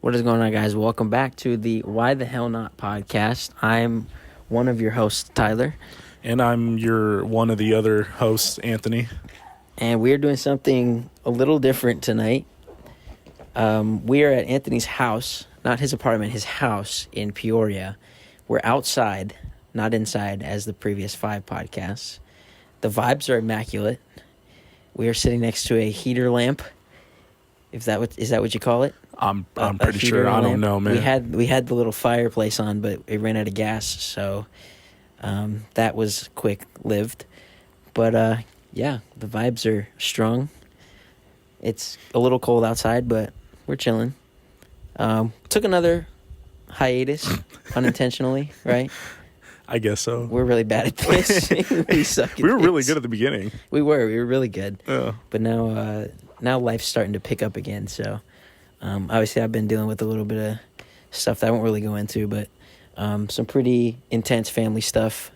What is going on, guys? Welcome back to the Why the Hell Not podcast. I'm one of your hosts, Tyler. And I'm one of the other hosts, Anthony. And we're doing something a little different tonight. We are at Anthony's house, not his apartment, his house in Peoria. We're outside, not inside, as the previous 5 podcasts. The vibes are immaculate. We are sitting next to a heater lamp. Is that what you call it? I'm pretty sure. I don't know, man. We had the little fireplace on, but it ran out of gas, so that was quick-lived. But yeah, the vibes are strong. It's a little cold outside, but we're chilling. Took another hiatus unintentionally, right? I guess so. We're really bad at this. We suck at We were really this. good at the beginning. We were really good. Yeah. But now life's starting to pick up again, so obviously I've been dealing with a little bit of stuff that I won't really go into, but some pretty intense family stuff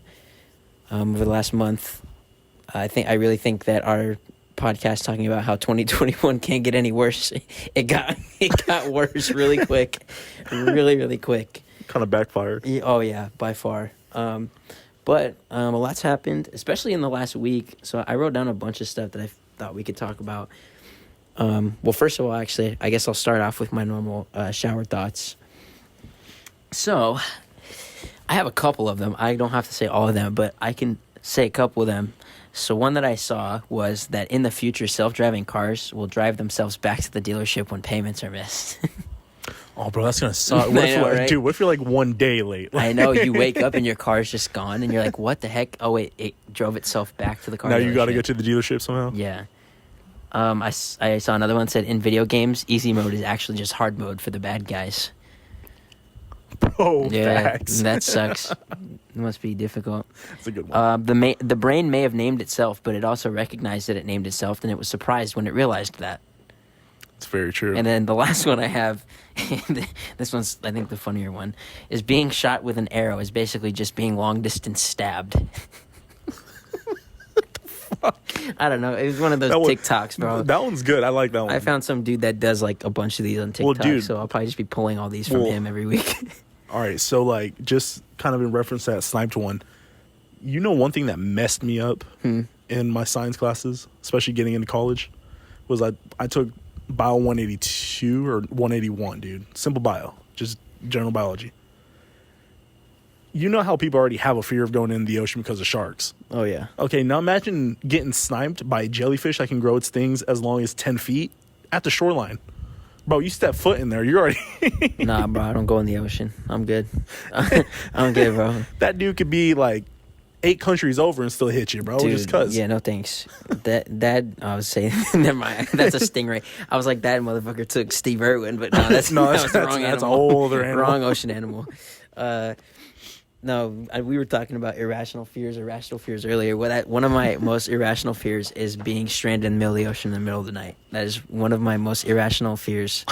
over the last month. I really think that our podcast talking about how 2021 can't get any worse, it got worse really quick. Really quick. Kind of backfired. Oh yeah, by far. But a lot's happened, especially in the last week. So I wrote down a bunch of stuff that I thought we could talk about. Well, first of all, actually, I guess I'll start off with my normal shower thoughts. So I have a couple of them. I don't have to say all of them, but I can say a couple of them. So one that I saw was that in the future, self-driving cars will drive themselves back to the dealership when payments are missed. Oh, bro, that's going to suck. Right? Dude, what if you're like one day late? I know. You wake up and your car's just gone, and you're like, what the heck? Oh, wait, it drove itself back to the car Now dealership. you got to get to the dealership somehow? Yeah. I saw another one that said, in video games, easy mode is actually just hard mode for the bad guys. Bro, Yeah, facts. that sucks. It must be difficult. That's a good one. The brain may have named itself, but it also recognized that it named itself, and it was surprised when it realized that. It's very true. And then the last one I have, this one's, I think, the funnier one, is being shot with an arrow is basically just being long-distance stabbed. I don't know. It was one of those TikToks, bro. That one's good. I like that one. I found some dude that does like a bunch of these on TikTok, dude. so I'll probably just be pulling all these from him every week. All right, so like just kind of in reference to that sniped one, you know, one thing that messed me up in my science classes, especially getting into college, was I took bio 182 or 181, dude. Simple bio, just general biology. You know how people already have a fear of going in the ocean because of sharks. Oh, yeah. Okay, now imagine getting sniped by a jellyfish that can grow its things as long as 10 feet at the shoreline. Bro, you step foot in there, you're already... Nah, bro, I don't go in the ocean. I'm good. I'm good, bro. That dude could be like 8 countries over and still hit you, bro. Dude, just cuz. Yeah, no thanks. That I was saying, never mind. That's a stingray. I was like, that motherfucker took Steve Irwin, but no, that's the wrong animal. That's a whole other animal. Wrong ocean animal. No, we were talking about irrational fears earlier. One of my most irrational fears is being stranded in the middle of the ocean in the middle of the night. That is one of my most irrational fears.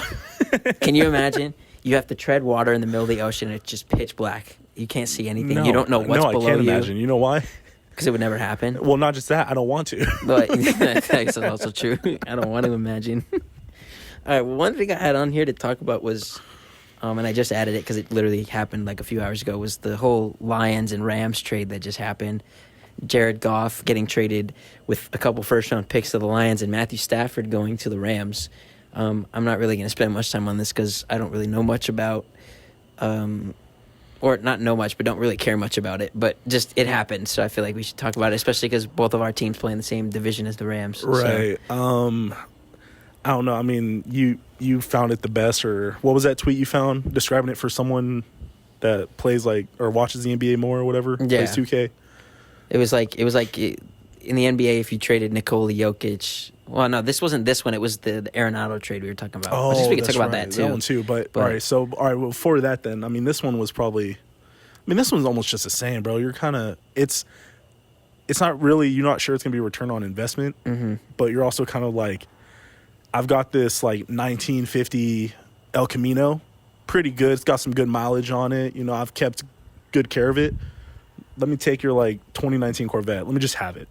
Can you imagine? You have to tread water in the middle of the ocean and it's just pitch black. You can't see anything. No, you don't know what's no, below I can't you. imagine. You know why? Because it would never happen. Well, not just that. I don't want to. But that's also true. I don't want to imagine. All right, well, one thing I had on here to talk about was... and I just added it because it literally happened like a few hours ago, was the whole Lions and Rams trade that just happened. Jared Goff getting traded with a couple first-round picks to the Lions and Matthew Stafford going to the Rams. I'm not really going to spend much time on this because I don't really know much about, or not know much, but don't really care much about it. But just it happened, so I feel like we should talk about it, especially because both of our teams play in the same division as the Rams. Right. So. I don't know. I mean, you found it the best, or what was that tweet you found describing it for someone that plays like or watches the NBA more or whatever? Yeah. Plays 2K. It was like in the NBA if you traded Nikola Jokic. Well, no, this wasn't this one. It was the Arenado trade we were talking about. Oh, I guess we could that's talk about right. that too. That one too. But all right. So all right. Well, for that then, I mean, this one was probably. I mean, this one's almost just the same, bro. You're kind of it's not really. You're not sure it's gonna be a return on investment, but you're also kind of like. I've got this like 1950 El Camino, pretty good. It's got some good mileage on it. You know, I've kept good care of it. Let me take your like 2019 Corvette. Let me just have it.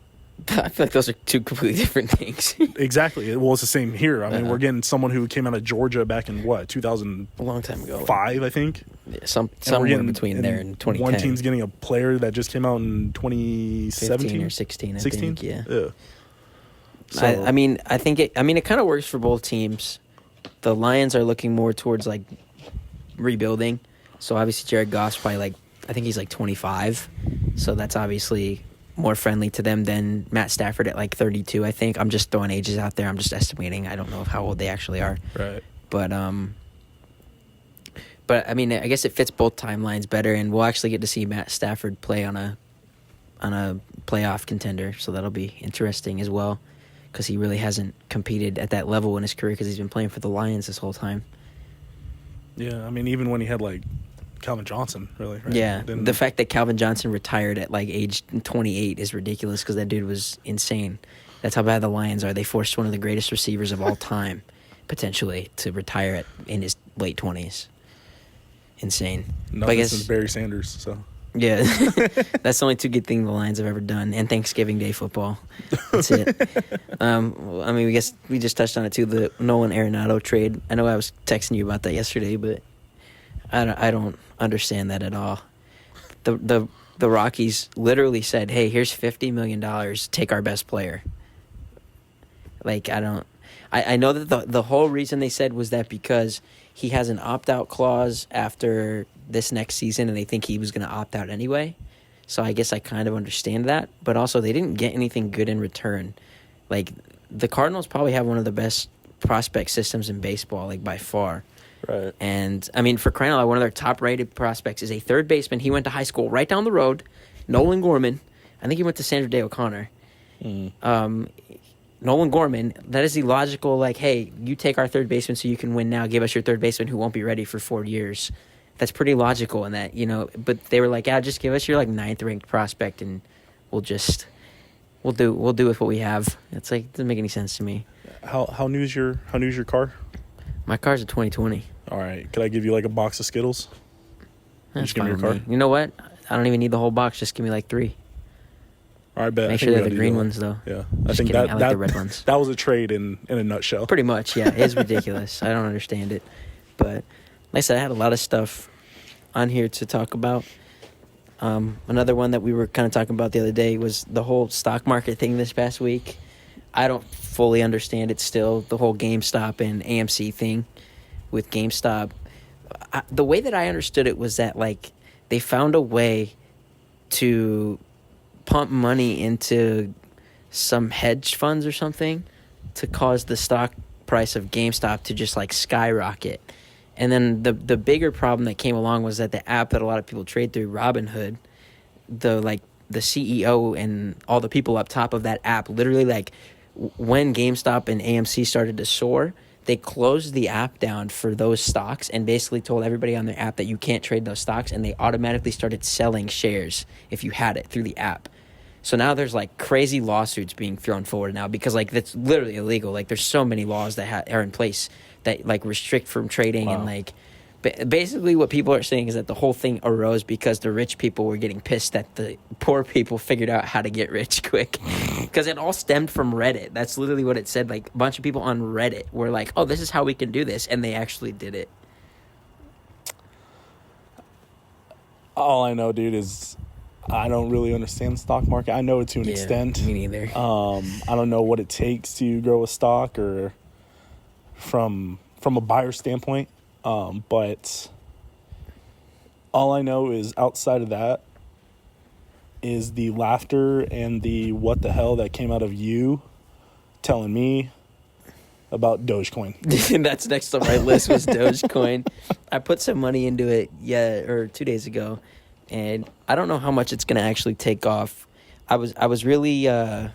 I feel like those are two completely different things. Exactly. Well, it's the same here. I mean, Uh-huh. we're getting someone who came out of Georgia back in what, 2005, A long time ago. I think. Yeah, And we're somewhere getting- between there and 2010. One team's getting a player that just came out in 2017 15 or 16, I 16? think, yeah. So, I mean, it kind of works for both teams. The Lions are looking more towards like rebuilding. So obviously Jared Goff's probably like, I think he's like 25. So that's obviously more friendly to them than Matt Stafford at like 32, I think. I'm just throwing ages out there. I'm just estimating. I don't know how old they actually are. right. But I mean, I guess it fits both timelines better, and we'll actually get to see Matt Stafford play on a playoff contender, so that'll be interesting as well, because he really hasn't competed at that level in his career because he's been playing for the Lions this whole time. Yeah, I mean, even when he had like Calvin Johnson, really. Right? Yeah, Then- the fact that Calvin Johnson retired at like age 28 is ridiculous because that dude was insane. That's how bad the Lions are. They forced one of the greatest receivers of all time, potentially, to retire in his late 20s. Insane. But I nothing guess, since Barry Sanders. So yeah, that's the only two good things the Lions have ever done, and Thanksgiving Day football. That's it. I mean, we guess we just touched on it too. The Nolan Arenado trade. I know I was texting you about that yesterday, but I don't understand that at all. The Rockies literally said, "Hey, here's $50 million. Take our best player." Like, I know that the whole reason they said was that because he has an opt-out clause after this next season, and they think he was going to opt out anyway. So I guess I kind of understand that. But also, they didn't get anything good in return. Like, the Cardinals probably have one of the best prospect systems in baseball, like, by far. right. And, I mean, for crying out loud, one of their top-rated prospects is a third baseman. He went to high school right down the road, Nolan Gorman. I think he went to Sandra Day O'Connor. Nolan Gorman, that is the logical, like, hey, you take our third baseman so you can win now. Give us your third baseman who won't be ready for 4 years. That's pretty logical in that, But they were like, yeah, just give us your, like, 9th-ranked prospect and we'll do with what we have. It's like, it doesn't make any sense to me. How new's your car? My car's a 2020. All right. Could I give you like a box of Skittles? That's Just give me fine your with car. me. You know what? I don't even need the whole box. Just give me, like, 3. All right, bet. Make I sure think they're we the gotta green do that. ones, though. Yeah, I Just think kidding. that I like that the red ones. that was a trade in a nutshell. Pretty much, yeah. It's ridiculous. I don't understand it. But like I said, I had a lot of stuff on here to talk about. Another one that we were kind of talking about the other day was the whole stock market thing this past week. I don't fully understand it still, the whole GameStop and AMC thing with GameStop. The way that I understood it was that, like, they found a way to pump money into some hedge funds or something to cause the stock price of GameStop to just like skyrocket. And then the bigger problem that came along was that the app that a lot of people trade through, Robinhood, the CEO and all the people up top of that app, literally, like, when GameStop and AMC started to soar, they closed the app down for those stocks and basically told everybody on their app that you can't trade those stocks, and they automatically started selling shares if you had it through the app. So now there's, like, crazy lawsuits being thrown forward now because, like, that's literally illegal. Like, there's so many laws that are in place that, like, restrict from trading. Wow. And, like, basically what people are saying is that the whole thing arose because the rich people were getting pissed that the poor people figured out how to get rich quick. Because it all stemmed from Reddit. That's literally what it said. Like, a bunch of people on Reddit were like, oh, this is how we can do this. And they actually did it. All I know, dude, is I don't really understand the stock market. I know it to an extent. Me neither. I don't know what it takes to grow a stock or from a buyer standpoint. But all I know is outside of that is the laughter and the what the hell that came out of you telling me about Dogecoin. That's next on my list was Dogecoin. I put some money into it 2 days ago, and I don't know how much it's going to actually take off. I was really I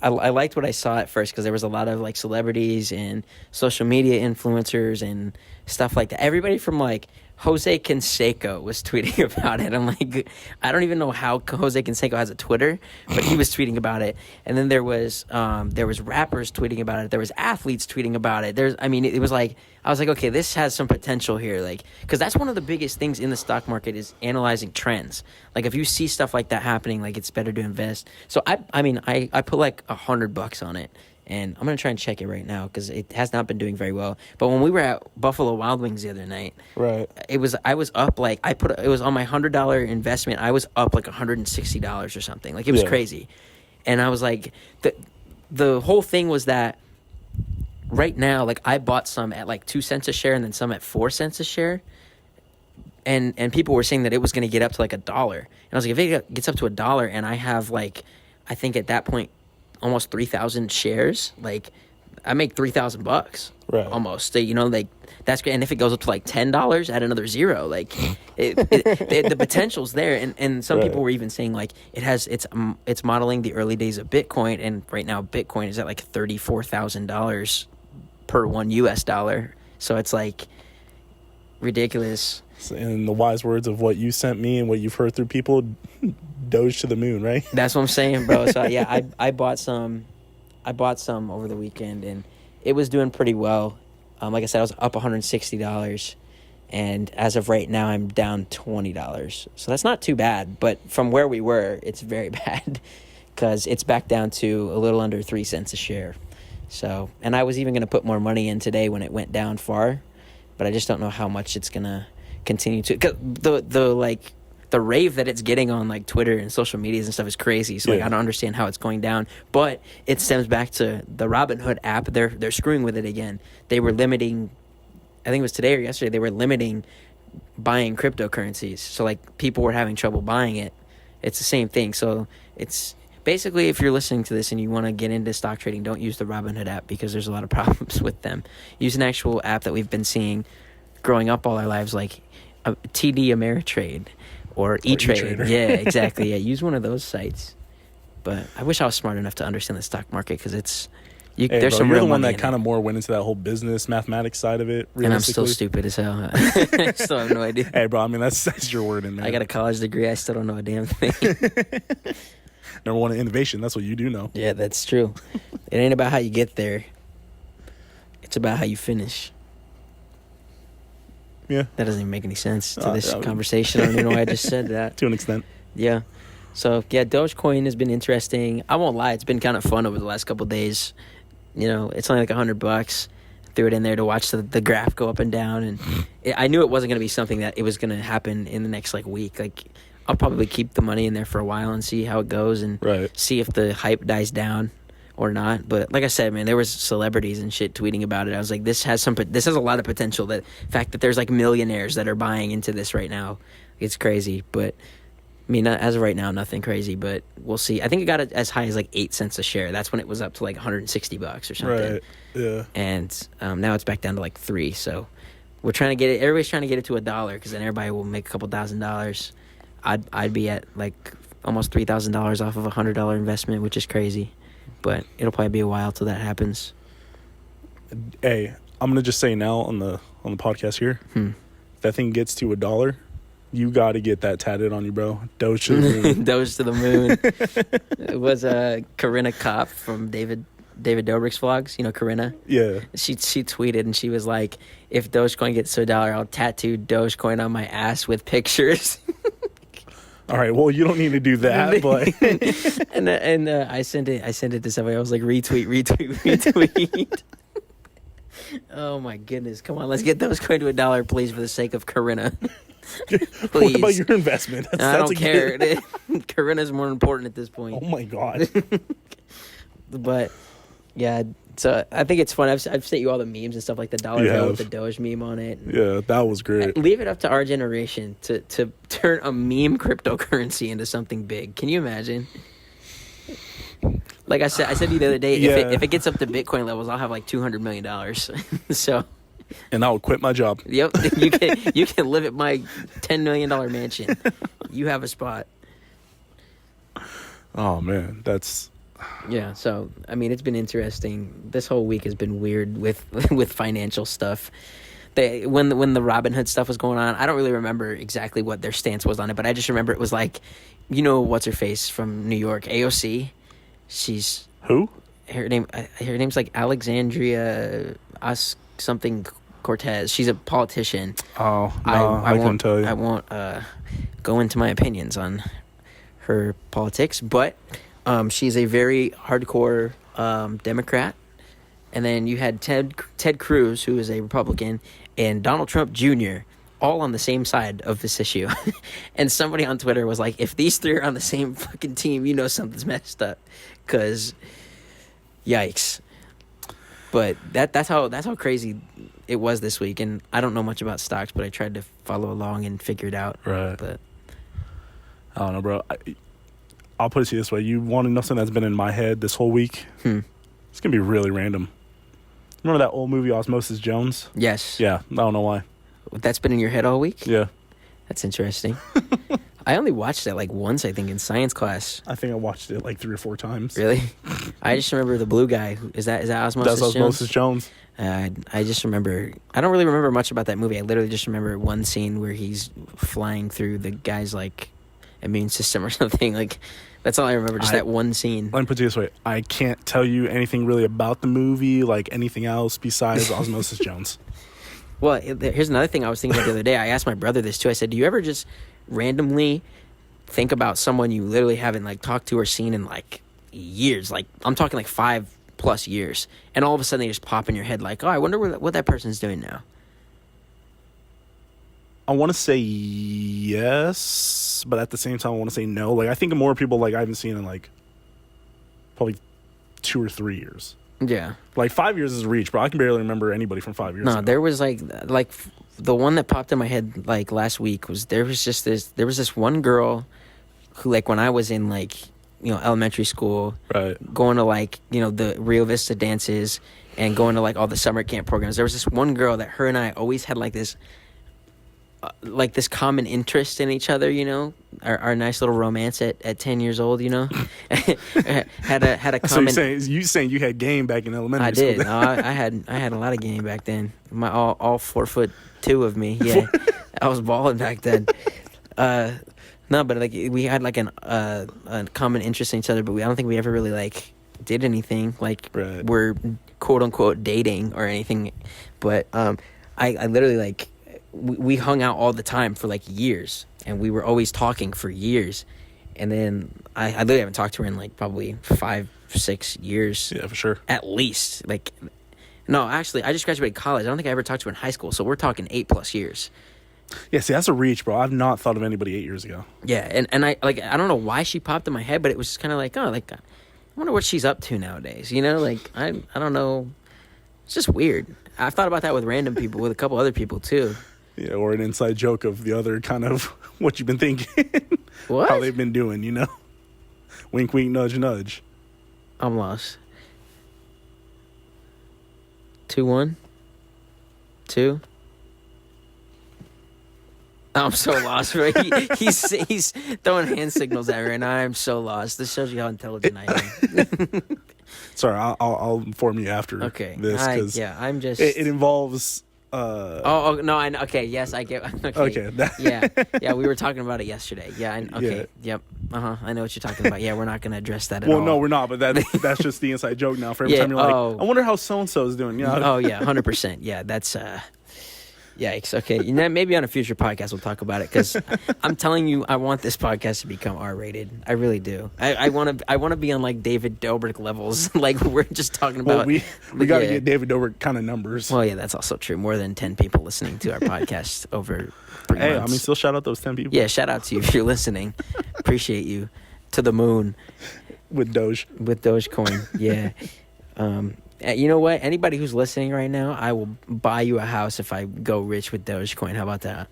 liked what I saw at first because there was a lot of, like, celebrities and social media influencers and stuff like that. Everybody from, like, Jose Canseco was tweeting about it. I'm like, I don't even know how Jose Canseco has a Twitter, but he was tweeting about it. And then there was rappers tweeting about it. There was athletes tweeting about it. It was like, I was like, okay, this has some potential here. Like, because that's one of the biggest things in the stock market is analyzing trends. Like, if you see stuff like that happening, like, it's better to invest. So I put like $100 on it. And I'm going to try and check it right now because it has not been doing very well. But when we were at Buffalo Wild Wings the other night, Right. I was up like, it was on my $100 investment. I was up like $160 or something. Like, it was crazy. And I was like, the whole thing was that right now, like, I bought some at like 2 cents a share and then some at 4 cents a share. And people were saying that it was going to get up to like $1. And I was like, if it gets up to $1 and I have like, I think at that point, almost 3,000 shares, like I make $3,000 Right. almost. So, like that's great. And if it goes up to like $10, add another zero. Like the potential's there. And some people were even saying like it's modeling the early days of Bitcoin, and right now Bitcoin is at like $34,000 per $1. So it's like ridiculous. In the wise words of what you sent me and what you've heard through people, Doge to the moon, right? That's what I'm saying, bro. So yeah, I bought some over the weekend, and it was doing pretty well. Like I said, I was up $160, and as of right now, I'm down $20. So that's not too bad, but from where we were, it's very bad because it's back down to a little under 3 cents a share. So, and I was even going to put more money in today when it went down far, but I just don't know how much it's gonna continue to. 'Cause the rave that it's getting on like Twitter and social medias and stuff is crazy. So like, I don't understand how it's going down, but it stems back to the Robinhood app. They're screwing with it again. They were limiting, I think it was today or yesterday, they were limiting buying cryptocurrencies. So like people were having trouble buying it. It's the same thing. So it's basically, if you're listening to this and you want to get into stock trading, don't use the Robinhood app because there's a lot of problems with them. Use an actual app that we've been seeing growing up all our lives, like TD Ameritrade. Or E-Trade. Yeah, exactly. Yeah, use one of those sites. But I wish I was smart enough to understand the stock market because there's some you're real the one money that kind of more went into that whole business mathematics side of it. And I'm still stupid as hell. I still have no idea. Hey, bro, I mean, that's your word in there. I got a college degree. I still don't know a damn thing. Number one in innovation. That's what you do know. Yeah, that's true. It ain't about how you get there. It's about how you finish. Yeah. That doesn't even make any sense to this conversation. I don't even know why I just said that. To an extent. Yeah. So, yeah, Dogecoin has been interesting. I won't lie. It's been kind of fun over the last couple of days. It's only like $100. Threw it in there to watch the graph go up and down. And I knew it wasn't going to be something that it was going to happen in the next, like, week. Like, I'll probably keep the money in there for a while and see how it goes and see if the hype dies down or not. But like I said, man, there was celebrities and shit tweeting about it. I was like, this has a lot of potential. The fact that there's like millionaires that are buying into this right now, it's crazy. But I mean, as of right now, nothing crazy, but we'll see. I think it got as high as like 8 cents a share. That's when it was up to like $160 or something. Right. Yeah. And now it's back down to like 3. So we're trying to get it. Everybody's trying to get it to $1 because then everybody will make a couple $1,000. I'd be at like almost $3,000 off of a $100 investment, which is crazy. But it'll probably be a while till that happens. Hey, I'm gonna just say now on the podcast here, if that thing gets to $1, you got to get that tatted on you, bro. Doge to the moon. Doge to the moon. It was Corinna Kopp from David Dobrik's vlogs. You know Corinna? Yeah. She tweeted and she was like, if Dogecoin gets to $1, I'll tattoo Dogecoin on my ass with pictures. All right, well, you don't need to do that, but and I sent it to somebody. I was like, retweet. Oh my goodness! Come on, let's get Dogecoin to $1, please, for the sake of Corinna. What about your investment? I don't care. Corinna's more important at this point. Oh my god! But yeah, so I think it's fun. I've sent you all the memes and stuff like the dollar bill with the Doge meme on it. Yeah, that was great. Leave it up to our generation to turn a meme cryptocurrency into something big. Can you imagine? Like I said to you the other day, if it gets up to Bitcoin levels, I'll have like $200 million. So. And I'll quit my job. Yep, you can live at my $10 million mansion. You have a spot. Oh man, that's. Yeah, so I mean, it's been interesting. This whole week has been weird with financial stuff. when the Robin Hood stuff was going on, I don't really remember exactly what their stance was on it, but I just remember it was like, what's her face from New York, AOC. She's Who? her name's like Alexandria something Cortez. She's a politician. Oh, no, I couldn't tell you. I won't go into my opinions on her politics, but she's a very hardcore Democrat. And then you had Ted Cruz, who is a Republican, and Donald Trump Jr., all on the same side of this issue. And somebody on Twitter was like, if these three are on the same fucking team, something's messed up. Because, yikes. But that's how crazy it was this week. And I don't know much about stocks, but I tried to follow along and figure it out. Right. But I don't know, bro. I'll put it to you this way. You want to know something that's been in my head this whole week? It's going to be really random. Remember that old movie, Osmosis Jones? Yes. Yeah, I don't know why. That's been in your head all week? Yeah. That's interesting. I only watched it like once, I think, in science class. I think I watched it like 3 or 4 times. Really? I just remember the blue guy. Is that Osmosis That's Osmosis Jones. I just remember... I don't really remember much about that movie. I literally just remember one scene where he's flying through the guy's, like, immune system or something. Like, that's all I remember, just that one scene. Let me put it this way. I can't tell you anything really about the movie, like anything else besides Osmosis Jones. Well, here's another thing I was thinking about the other day. I asked my brother this, too. I said, do you ever just randomly think about someone you literally haven't, like, talked to or seen in, like, years? Like, I'm talking, like, 5+ years. And all of a sudden they just pop in your head like, oh, I wonder what that person's doing now. I want to say yes, but at the same time, I want to say no. Like, I think of more people, like, I haven't seen in, like, probably 2 or 3 years. Yeah. Like, 5 years is a reach, bro. I can barely remember anybody from 5 years ago. No, there was, like the one that popped in my head, like, last week was there was this one girl who, like, when I was in, like, elementary school, right, going to, like, the Rio Vista dances and going to, like, all the summer camp programs, there was this one girl that her and I always had, like, this common interest in each other, our nice little romance at 10 years old, had a common. So you saying you had game back in elementary school? I did. No, I had a lot of game back then. My all 4'2" of me. Yeah, I was balling back then. No, but like we had like a common interest in each other, but I don't think we ever really like did anything like right. We're quote unquote dating or anything. But I literally like. We hung out all the time for like years, and we were always talking for years. And then I literally haven't talked to her in like probably 5-6 years. Yeah, for sure. At least. Like, no, actually, I just graduated college. I don't think I ever talked to her in high school, so we're talking 8+ years. Yeah, see, that's a reach, bro. I've not thought of anybody 8 years ago. Yeah, and I don't know why she popped in my head, but it was just kind of like, oh, like I wonder what she's up to nowadays. Like I don't know. It's just weird. I've thought about that with random people, with a couple other people too. Yeah, or an inside joke of the other kind of what you've been thinking. What? How they've been doing, Wink, wink, nudge, nudge. I'm lost. 2-1? 2? I'm so lost, right? He's throwing hand signals at me right now. I'm so lost. This shows you how intelligent I am. Sorry, I'll inform you after okay. this. Cause I'm just... It involves... Oh no! Okay, yes, I get. Okay, yeah. We were talking about it yesterday. Yeah. Okay. Yeah. Yep. I know what you're talking about. Yeah, we're not gonna address that at all. Well, no, we're not. But that's just the inside joke now. For every time you're like, I wonder how so and so is doing. Yeah. Oh yeah, 100%. Yeah, that's. Yikes. Okay. Maybe on a future podcast we'll talk about it because I'm telling you, I want this podcast to become R-rated. I really do. I want to be on like David Dobrik levels. Like we're just talking about. Well, we got to get David Dobrik kind of numbers. Well, yeah, that's also true. More than 10 people listening to our podcast over 3 months. I mean, still shout out those 10 people. Yeah, shout out to you if you're listening. Appreciate you. To the moon. With Doge. With Dogecoin. Yeah. You know what? Anybody who's listening right now, I will buy you a house if I go rich with Dogecoin. How about that?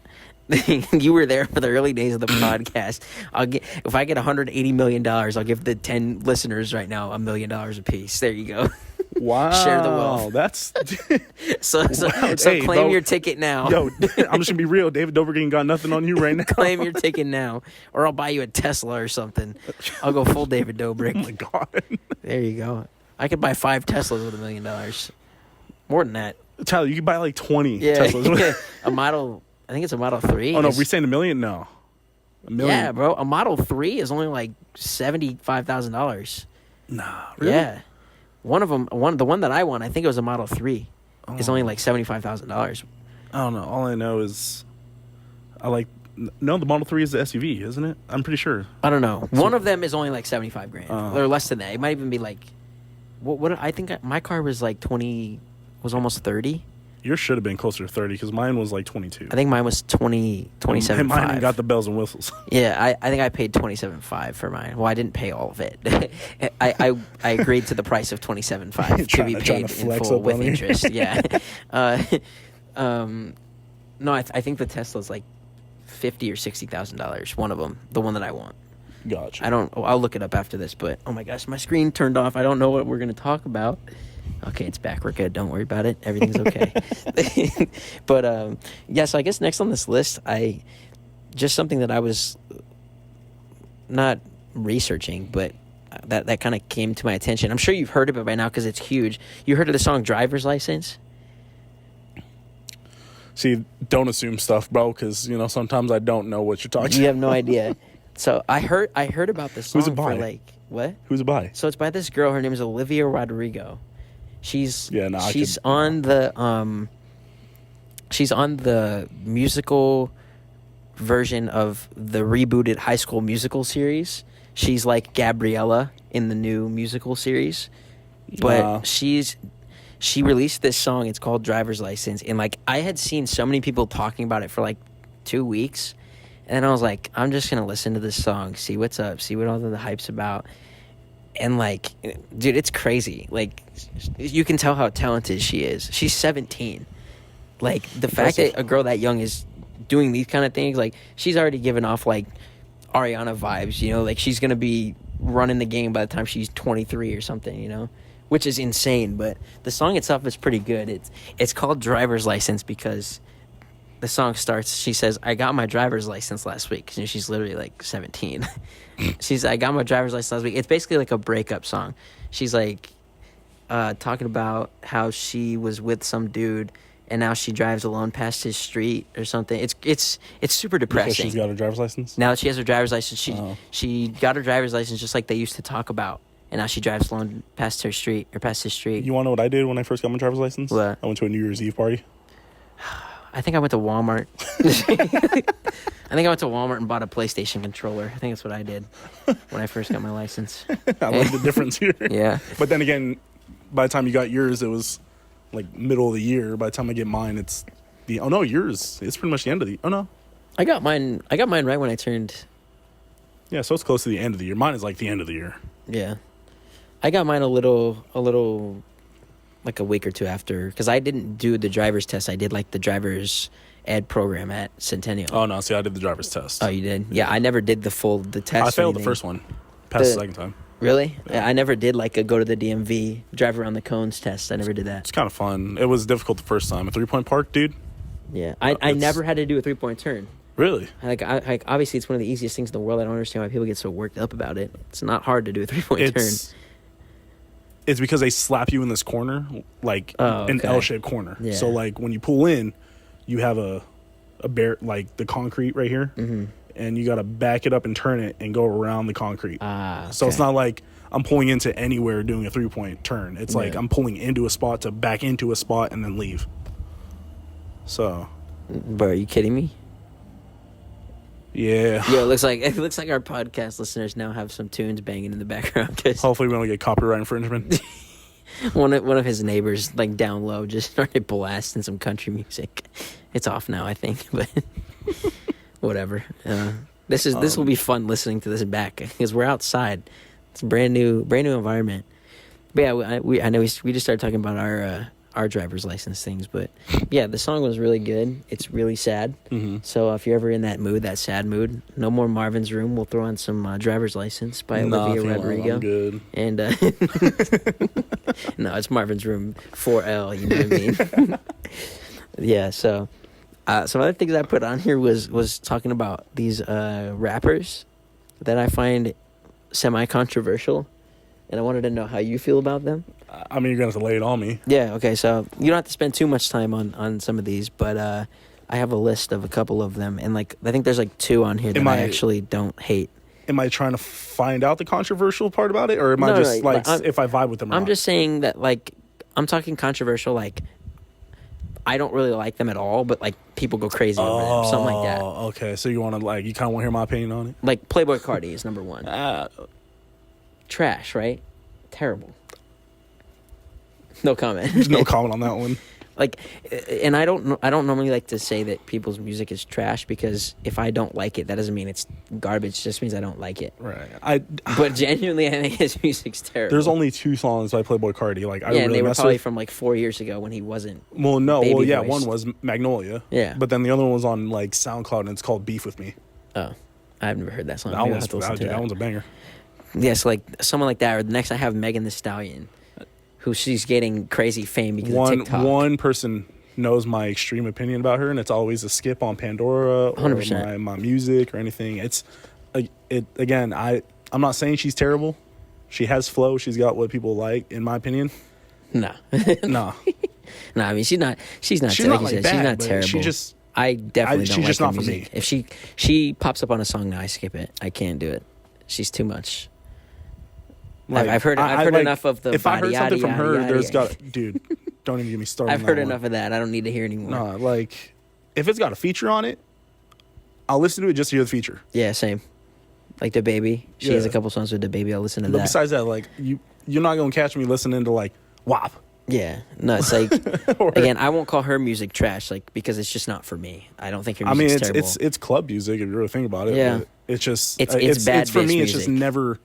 You were there for the early days of the podcast. If I get $180 million, I'll give the 10 listeners right now $1 million apiece. There you go. Wow. Share the wealth. That's so hey, claim bro, your ticket now. Yo, I'm just gonna be real. David Dobrik ain't got nothing on you right now. Claim your ticket now, or I'll buy you a Tesla or something. I'll go full David Dobrik. Oh my god. There you go. I could buy 5 Teslas with $1 million. More than that. Tyler, you can buy like 20 Yeah, Teslas. a Model. I think it's a Model 3. Oh no, is- we're saying $1 million? No, $1 million. Yeah, bro. A Model 3 is only like $75,000. Nah, really? Yeah. One of them, the one that I want, I think it was a Model 3, is Oh. only like $75,000. I don't know. All I know is the Model 3 is the SUV, isn't it? I'm pretty sure. I don't know. One of them is only like 75 grand, Oh. or less than that. It might even be like, what I think my car was like 20, was almost 30. Yours should have been closer to 30 because mine was like 22. I think mine was 27. And mine got the bells and whistles. Yeah, I think I paid 27.5 for mine. Well, I didn't pay all of it. I agreed to the price of 27.5 to be Trying paid to in flex full up with on me. interest. Yeah. No, I think the Tesla's like $50,000 or $60,000. One of them, the one that I want. Gotcha. I'll look it up after this. But oh my gosh, my screen turned off. I don't know what we're gonna talk about. Okay, it's back. We're good. Don't worry about it. Everything's okay. But yeah. So I guess next on this list, just something that I was not researching, but that kind of came to my attention. I'm sure you've heard of it by now because it's huge. You heard of the song "Driver's License"? See, don't assume stuff, bro, because sometimes I don't know what you're talking. You have no idea. So I heard about this song Who's it by? for like what? Who's it by? So it's by this girl. Her name is Olivia Rodrigo. She's I on the musical version of the rebooted High School Musical series. She's like Gabriella in the new musical series, but she released this song. It's called Driver's License, and like I had seen so many people talking about it for like 2 weeks, and I was like, I'm just gonna listen to this song, see what's up, see what all the hype's about. And like, dude, it's crazy. Like, you can tell how talented she is. She's 17. Like, the fact that a girl that young is doing these kind of things, like, she's already given off like Ariana vibes, like she's gonna be running the game by the time she's 23 or something, which is insane. But the song itself is pretty good. It's called Driver's License because the song starts, she says, I got my driver's license last week. She's literally like 17. I got my driver's license last week. It's basically like a breakup song. She's like talking about how she was with some dude and now she drives alone past his street or something. It's super depressing. Because she's got a driver's license? Now that she has her driver's license, she got her driver's license just like they used to talk about. And now she drives alone past her street or past his street. You want to know what I did when I first got my driver's license? What? I went to a New Year's Eve party. I think I went to Walmart. I think I went to Walmart and bought a PlayStation controller. I think that's what I did when I first got my license. I like the difference here. Yeah. But then again, by the time you got yours, it was like middle of the year. By the time I get mine, it's yours. It's pretty much the end of the. Oh no. I got mine right when I turned. Yeah, so it's close to the end of the year. Mine is like the end of the year. Yeah. I got mine a little like a week or two after, because I didn't do the driver's test. I did like the driver's ed program at Centennial. Oh no, see, I did the driver's test. Oh, you did? Yeah, I never did the test. I failed the anything. first one. Passed the second time. Really? Yeah. I never did like a go to the DMV, drive around the cones test. I never did that. It's kind of fun. It was difficult the first time. A 3-point park, dude. Yeah, I never had to do a 3-point turn. Really? Like obviously it's one of the easiest things in the world. I don't understand why people get so worked up about it. It's not hard to do a 3-point turn. It's because they slap you in this corner, like an L-shaped corner. Yeah. So like when you pull in, you have a bare, like the concrete right here, and you got to back it up and turn it and go around the concrete. Okay. So it's not like I'm pulling into anywhere doing a 3-point turn. It's like I'm pulling into a spot to back into a spot and then leave. So. Bro, are you kidding me? Yeah. Yo, it looks like our podcast listeners now have some tunes banging in the background. Cause Hopefully we don't get copyright infringement. one of his neighbors, like down low, just started blasting some country music. It's off now, I think, but whatever. This will be fun listening to this back because we're outside. It's a brand new environment. But yeah, I know we just started talking about our driver's license things, but yeah, the song was really good. It's really sad. So if you're ever in that mood, that sad mood, no more Marvin's Room. We'll throw on some Driver's License by Olivia Rodrigo. I'm good. And no, it's Marvin's Room 4L. You know what I mean? Yeah. So some other things I put on here was talking about these rappers that I find semi-controversial. and I wanted to know how you feel about them. I mean, you're gonna have to lay it on me. Yeah, okay, so you don't have to spend too much time on some of these, but I have a list of a couple of them, and like I think there's like 2 on here that I actually don't hate. Am I trying to find out the controversial part about it, or am I No, just like if I vibe with them? Or I'm not? just saying that like I'm talking controversial. Like I don't really like them at all, but like people go crazy over them, something like that. Oh, okay. So you want to you kind of want to hear my opinion on it? Like Playboi Carti is number 1. Trash, right? Terrible. No comment. No comment on that one. Like, and I don't normally like to say that people's music is trash, because if I don't like it, that doesn't mean it's garbage. It just means I don't like it. Right. But genuinely, I think his music's terrible. There's only 2 songs by Playboi Carti. Like, I really and they were mess probably with. From like 4 years ago when he wasn't. Well, no. baby Well, yeah. voiced. One was Magnolia. Yeah. But then the other one was on like SoundCloud, and it's called Beef with Me. Oh, I've never heard that song. That Maybe I'll one's have to listen to that one's a banger. Yes, like someone like that. Or the next, I have Megan Thee Stallion, who she's getting crazy fame because of TikTok. One person knows my extreme opinion about her, and it's always a skip on Pandora or 100%. my music or anything. It's again, I'm not saying she's terrible. She has flow. She's got what people like, in my opinion. Nah. Nah. No, I mean she's not She's like not you said, bad, she's not but terrible. she just I definitely she's don't just like her not for music. me. If she pops up on a song now, I skip it. I can't do it. She's too much. like, I've heard like, enough of the. If I heard something from her, there's got. dude. Don't even get me started. I've heard enough of that. I don't need to hear anymore. No, like if it's got a feature on it, I'll listen to it just to hear the feature. Yeah, same. Like the baby, she has a Yeah. couple songs with the baby. I'll listen to But that. besides that, like you're not gonna catch me listening to like WAP. Yeah, no, it's like Or- again, I won't call her music trash, like because it's just not for me. I don't think her I mean, music's terrible. it's club music if you really think about it. Yeah. But it's just It's bad for bitch me. It's just music. never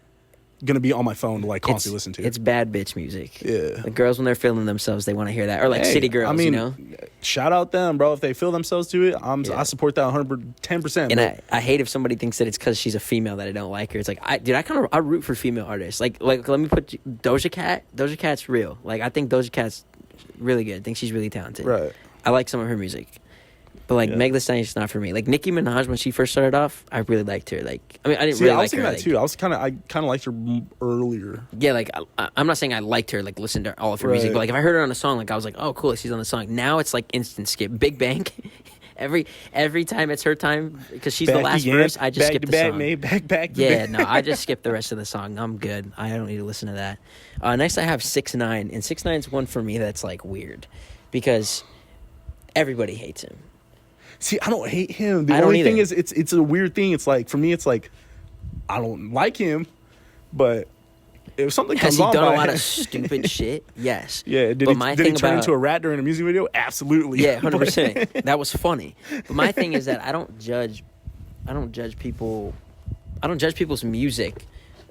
gonna be on my phone to like constantly listen to. It's bad bitch music. Yeah. The girls when they're feeling themselves, they want to hear that, or like Hey, city girls, I mean, you know. shout out them, bro. If they feel themselves to it, Yeah. I support that 110%. And I hate if somebody thinks that it's because she's a female that I don't like her. It's like I root for female artists. Like let me put Doja Cat. Doja Cat's real. Like I think Doja Cat's really good. I think she's really talented. Right. I like some of her music. But like Yeah. Meg Thee Stallion's not for me. Like Nicki Minaj when she first started off, I really liked her. Like I mean I didn't See, really I like was thinking her. that Like, too. I kind of liked her earlier. yeah, like I'm not saying I liked her, like listened to all of her music, Right. but like if I heard her on a song, like I was like, oh cool, she's on the song. Now it's like instant skip. Big Bang, every time it's her time because she's the Back last again, verse, I just back skip to the back, song. mate, back to Yeah, back. no, I just skip the rest of the song. I'm good. I don't need to listen to that. Next, I have 6ix9ine, and 6ix9ine's one for me that's like weird because everybody hates him. See, I don't hate him. The I don't only thing either. is, it's a weird thing. It's like for me, it's like I don't like him, but if something Has comes he on done by a lot him- of stupid shit? Yes. Yeah, did But he my did he thing turn about- into a rat during a music video? Absolutely. Yeah, 100%. That was funny. But my thing is that I don't judge people. I don't judge people's music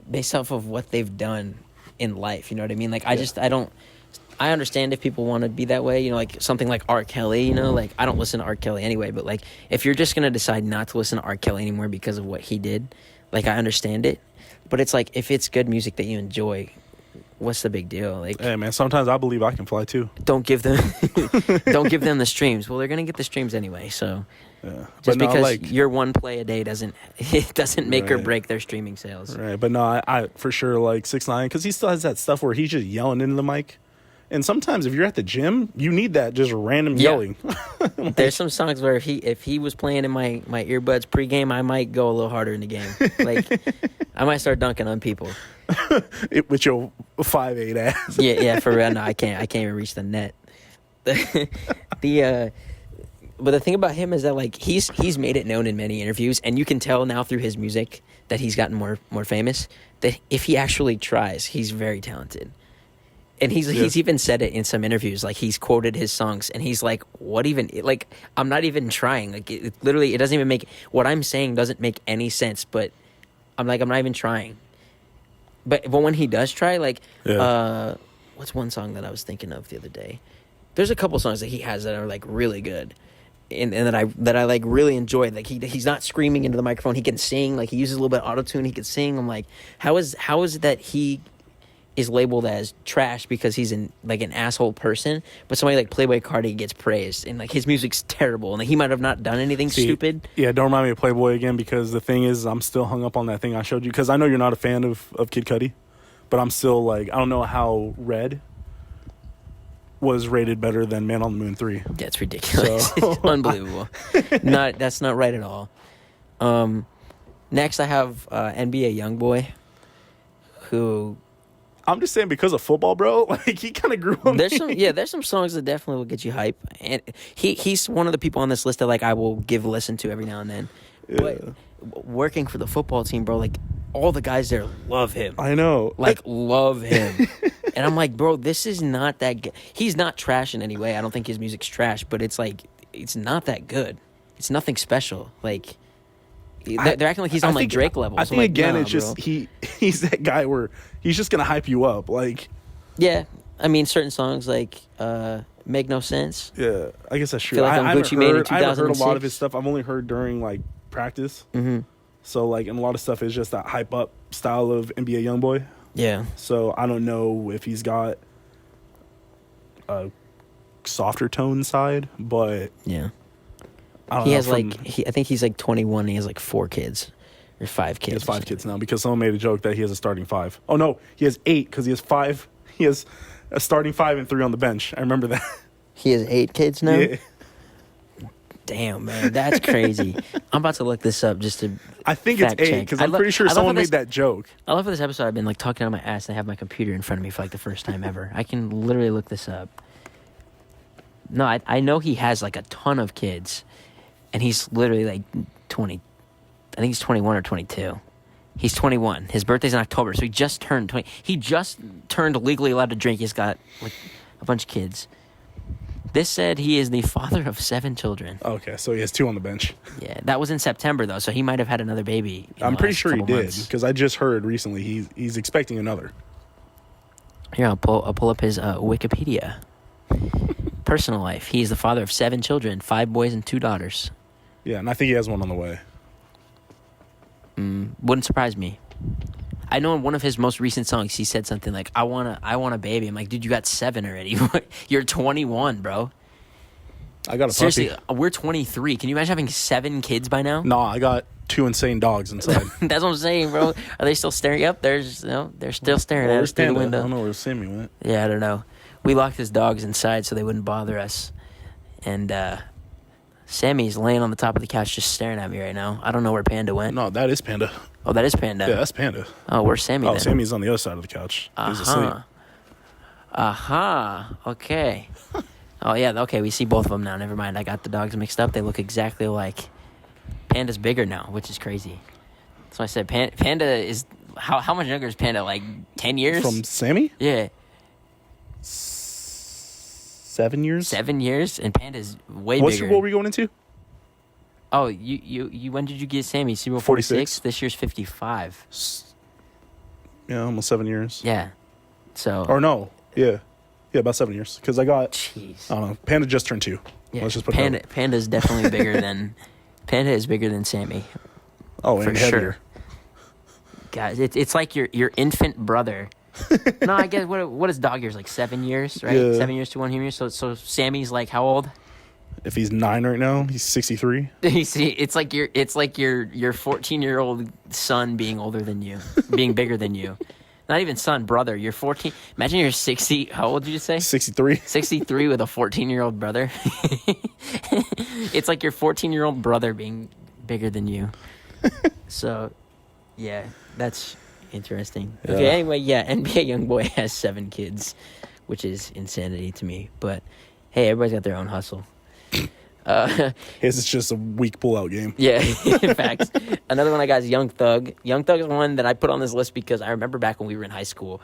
based off of what they've done in life. You know what I mean? Like I don't. I understand if people want to be that way. You know, like something like R. Kelly. You know, like I don't listen to R. Kelly anyway. But like if you're just gonna decide not to listen to R. Kelly anymore because of what he did, like I understand it. But it's like if it's good music that you enjoy, what's the big deal? Like Hey man, sometimes I believe I can fly too. don't give them the streams. Well, they're gonna get the streams anyway. So Yeah, just no, because like, your one play a day doesn't make or Right. break their streaming sales. right, but no, I for sure like 6ix9ine because he still has that stuff where he's just yelling into the mic. And sometimes if you're at the gym, you need that just random Yeah. yelling. There's some songs where if he was playing in my earbuds pregame, I might go a little harder in the game. Like I might start dunking on people. With your 5'8" ass. Yeah, for real. No, I can't even reach the net. But the thing about him is that like he's made it known in many interviews, and you can tell now through his music that he's gotten more famous. That if he actually tries, he's very talented. And he's even said it in some interviews. Like he's quoted his songs, and he's like, "What even? Like I'm not even trying. Like it literally, it doesn't even make what I'm saying doesn't make any sense. But I'm like, I'm not even trying. But when he does try, like, Yeah. what's one song that I was thinking of the other day? There's a couple songs that he has that are like really good, and that I like really enjoy. Like he's not screaming into the microphone. He can sing. Like he uses a little bit of auto tune. He can sing. I'm like, how is it that he is labeled as trash because he's an asshole person, but somebody like Playboi Carti gets praised and like his music's terrible and like, he might have not done anything stupid. Yeah, don't remind me of Playboy again because the thing is, I'm still hung up on that thing I showed you because I know you're not a fan of Kid Cudi, but I'm still like, I don't know how Red was rated better than Man on the Moon 3. That's ridiculous. So- It's unbelievable. That's not right at all. Next I have NBA YoungBoy, who I'm just saying, because of football, bro, like, he kind of grew on there's me. there's some songs that definitely will get you hype, and he's one of the people on this list that like I will give a listen to every now and then. But working for the football team, bro, like all the guys there love him. I know. Like, love him. And I'm like, bro, this is not that good. He's not trash in any way. I don't think his music's trash, but it's like, it's not that good. It's nothing special. Like, they're acting like he's on, like, Drake levels. I think, I'm like, again, nah, it's just, bro. he's that guy where he's just going to hype you up. Like, Yeah. I mean, certain songs, like, make no sense. yeah, I guess that's true. Feel like I'm haven't Gucci Mane in heard, I haven't heard a lot of 2006. his stuff. I've only heard during, like, practice. Mm-hmm. So, like, and a lot of stuff is just that hype up style of NBA YoungBoy. Yeah. So I don't know if he's got a softer tone side, but Yeah. I don't He know. has, like, I think he's, like, 21 and he has, like, 4 kids. Or 5 kids. he has 5 kids now, because someone made a joke that he has a starting 5. Oh no, he has 8 because he has 5. He has a starting 5 and 3 on the bench. I remember that. He has 8 kids now? Yeah. Damn, man. That's crazy. I'm about to look this up just to... I think it's Fact 8 check. because I I'm lo- pretty sure I love someone how made this- that joke. I love for this episode I've been like talking out of my ass and I have my computer in front of me for like the first time ever. I can literally look this up. No, I know he has like a ton of kids and he's literally like 20. I think he's 21 or 22. He's 21. His birthday's in October, so he just turned 20. He just turned legally allowed to drink. He's got like a bunch of kids. This said he is the father of 7 children. Okay, so he has 2 on the bench. Yeah, that was in September though, so he might have had another baby. in I'm the pretty last sure he couple did months. because I just heard recently he's expecting another. Here, I'll pull up his Wikipedia. Personal life. He is the father of 7 children, 5 boys and 2 daughters. Yeah, and I think he has one on the way. Wouldn't surprise me. I know in one of his most recent songs, he said something like, I want a baby. I'm like, dude, you got 7 already. You're 21, bro. I got a Seriously, puppy. we're 23. Can you imagine having 7 kids by now? No, I got 2 insane dogs inside. That's what I'm saying, bro. Are they still staring up? There's, they're still staring at us through the I window. don't know where Sammy went. Yeah, I don't know. We locked his dogs inside so they wouldn't bother us. And Sammy's laying on the top of the couch just staring at me right now. I don't know where Panda went. No, that is Panda. Oh, that is Panda. Yeah, that's Panda. Oh, where's Sammy Oh, then? Sammy's on the other side of the couch. He's asleep. Aha. Okay. Oh, yeah. Okay, we see both of them now. Never mind. I got the dogs mixed up. They look exactly alike. Panda's bigger now, which is crazy. So I said Panda is... How much younger is Panda? Like 10 years? From Sammy? Yeah. 7 years? 7 years? And Panda's way What bigger. Super Bowl were you going into? Oh, you when did you get Sammy? Super Bowl 46. 46? This year's 55. Yeah, almost 7 years. Yeah. So... Or no. Yeah. Yeah, about 7 years. Because I got, Jeez. I don't know, Panda just turned 2. Yeah, Let's just put it that way. Panda's definitely bigger than... Panda is bigger than Sammy. Oh, for and sure. heavier. Guys, it's like your infant brother. No, I guess what is dog years, like 7 years, right? Yeah. 7 years to 1 year. So Sammy's like how old? If he's 9 right now, he's 63. You see, it's like your 14-year-old son being older than you, being bigger than you. Not even son, brother. You're 14. Imagine you're 60. How old did you say? 63. 63 with a 14-year-old brother. It's like your 14-year-old brother being bigger than you. So, yeah, that's interesting. Yeah. Okay, anyway, yeah, NBA YoungBoy has 7 kids, which is insanity to me. But, hey, everybody's got their own hustle. His is just a weak pullout game. Yeah, in fact. Another one I got is Young Thug. Young Thug is one that I put on this list because I remember back when we were in high school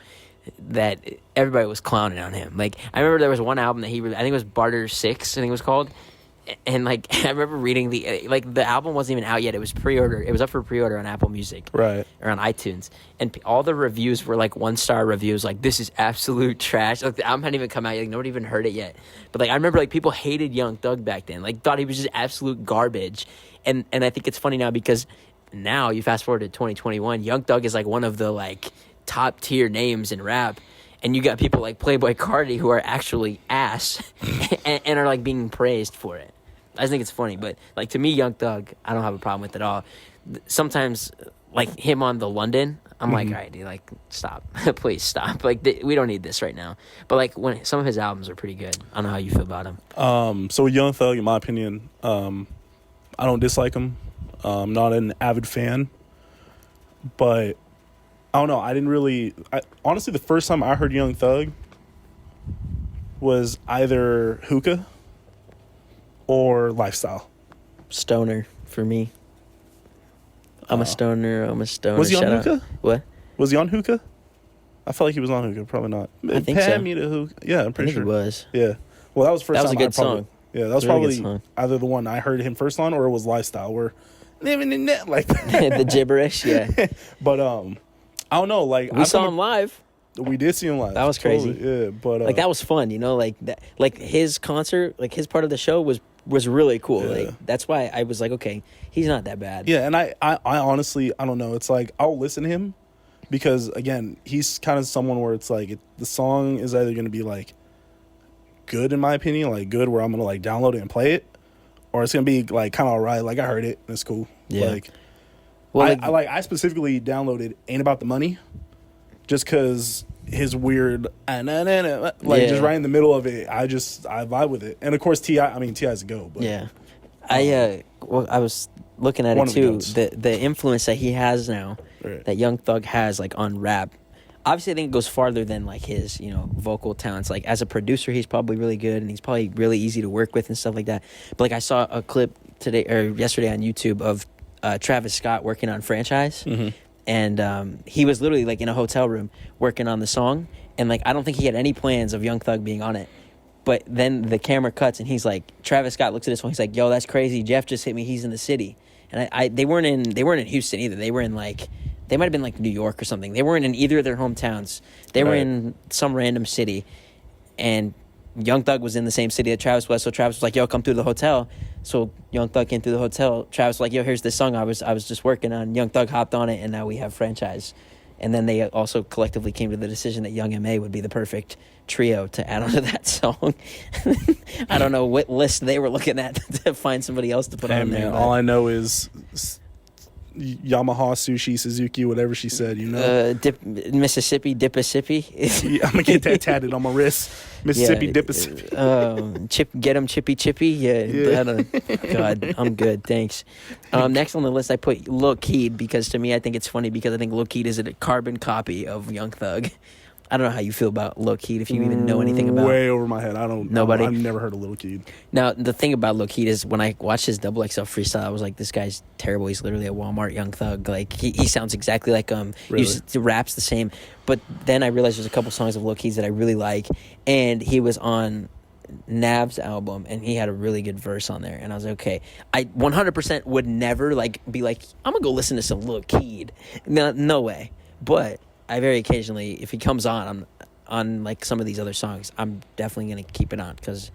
that everybody was clowning on him. Like, I remember there was one album that I think it was Barter 6, I think it was called. And, like, I remember reading the album wasn't even out yet. It was pre-order. It was up for pre-order on Apple Music. Right. Or on iTunes. And all the reviews were, like, 1-star reviews. Like, this is absolute trash. Like, the album hadn't even come out yet. Like, nobody even heard it yet. But, like, I remember, like, people hated Young Thug back then. Like, thought he was just absolute garbage. And I think it's funny now because now, you fast forward to 2021, Young Thug is, like, one of the, like, top-tier names in rap. And you got people like Playboi Carti who are actually ass and are, like, being praised for it. I think it's funny, but like to me, Young Thug, I don't have a problem with it at all. Sometimes, like him on the London, I'm like, all right, dude, like stop, please stop. Like we don't need this right now. But like when some of his albums are pretty good. I don't know how you feel about him. So Young Thug, in my opinion, I don't dislike him. I'm not an avid fan, but I don't know. I didn't really. Honestly, the first time I heard Young Thug was either Hookah or Lifestyle. Stoner for me. I'm a stoner. Was he on Shout out. Hookah? What? Was he on Hookah? I felt like he was on Hookah. Probably not. I think so. Me to Hookah. Yeah, I'm I pretty think sure. he was. Yeah. Well, that was the first That was time a good I probably, song. Yeah, that was Really good probably song. either the one I heard him first on or it was Lifestyle, where living in that like The gibberish, yeah. But I don't know. Like We saw him live. We did see him live. That was crazy. Totally, yeah, but Like that was fun, you know. Like that, like his concert, like his part of the show was really cool. Yeah. Like that's why I was like, okay, he's not that bad. Yeah, and I honestly, I don't know. It's like I'll listen to him because again, he's kind of someone where it's like the song is either going to be like good in my opinion, like good where I'm going to like download it and play it, or it's going to be like kind of alright, like I heard it and it's cool. Yeah. Like, Well, I specifically downloaded Ain't About the Money just because his weird like Yeah. just right in the middle of it. I vibe with it, and of course T.I. I mean T.I.'s a go, but yeah. I was looking at One it of the too. goats. The influence that he has now, Right. that Young Thug has, like on rap. Obviously, I think it goes farther than like his, vocal talents. Like as a producer, he's probably really good, and he's probably really easy to work with and stuff like that. But like I saw a clip today or yesterday on YouTube of Travis Scott working on Franchise, and he was literally like in a hotel room working on the song, and like I don't think he had any plans of Young Thug being on it. But then the camera cuts, and he's like, Travis Scott looks at this one, he's like, "Yo, that's crazy. Jeff just hit me. He's in the city." And they weren't in Houston either. They were in like. They might have been like New York or something. They weren't in either of their hometowns. They were Right. in some random city. And Young Thug was in the same city that Travis was. So Travis was like, "Yo, come through the hotel." So Young Thug came through the hotel. Travis was like, "Yo, here's this song I was just working on." Young Thug hopped on it, and now we have Franchise. And then they also collectively came to the decision that Young M.A. would be the perfect trio to add onto that song. I don't know what list they were looking at to find somebody else to put Hey on there. man, but- all I know is Yamaha, Sushi, Suzuki, whatever she said, Mississippi, Dippissippi. Yeah, I'm gonna get that tatted on my wrist. Mississippi, Dippissippi. Get 'em chippy chippy. Yeah. Yeah. God, I'm good. Thanks. Next on the list, I put Lil Keed because to me, I think it's funny because I think Lil Keed is a carbon copy of Young Thug. I don't know how you feel about Lil Keed, if you even know anything about. Way over my head. Nobody? I've never heard of Lil Keed. Now, the thing about Lil Keed is when I watched his Double XL freestyle, I was like, this guy's terrible. He's literally a Walmart Young Thug. Like, he sounds exactly like him. Really? He raps the same. But then I realized there's a couple songs of Lil Keed's that I really like. And he was on Nav's album, and he had a really good verse on there. And I was like, okay. I 100% would never, be like, I'm going to go listen to some Lil Keed. No way. But I very occasionally, if he comes on like some of these other songs, I'm definitely gonna keep it on because